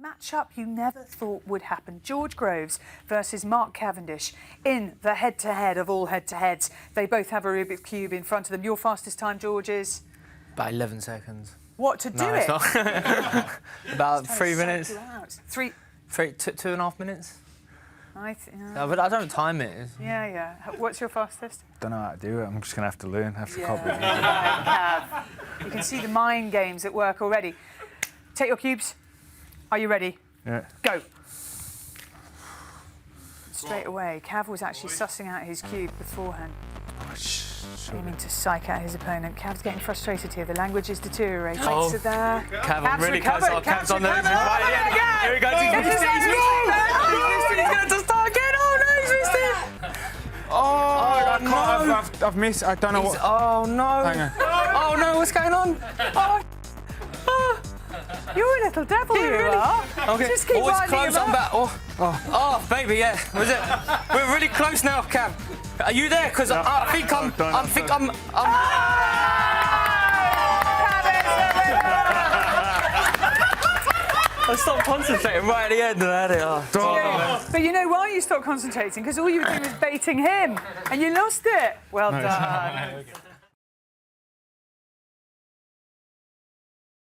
matchup you never thought would happen. George Groves versus Mark Cavendish in the head-to-head of all head-to-heads. They both have a Rubik's Cube in front of them. Your fastest time, George, is? About 11 seconds. What, to do no, it? It's not. About 3 minutes. 2.5 minutes. But I don't time it. Yeah. What's your fastest? Don't know how to do it. I'm just going to have to learn, have to copy it. Cav. You can see the mind games at work already. Take your cubes. Are you ready? Yeah. Go. Straight away. Cav was actually sussing out his cube beforehand. Aiming to psych out his opponent. Cav's getting frustrated here. The language is deteriorating. Oh. So there. Cav, I'm really close. Cav's on the recovered. right. Here we go. He's missed it. He's going to start again. Oh, no, he's missed it. Oh, no. I've missed. I don't know what. Oh, no. Hang on. Oh, no, what's going on? Oh. You're a little devil, you are. Okay. Just keep Always winding close him on up. back. Oh, baby, yeah. Was it? We're really close now, Cav. Are you there? Because I think I'm. I stopped concentrating right at the end and I had it. Oh. But you know why you stopped concentrating? Because all you were doing was baiting him, and you lost it. Well done.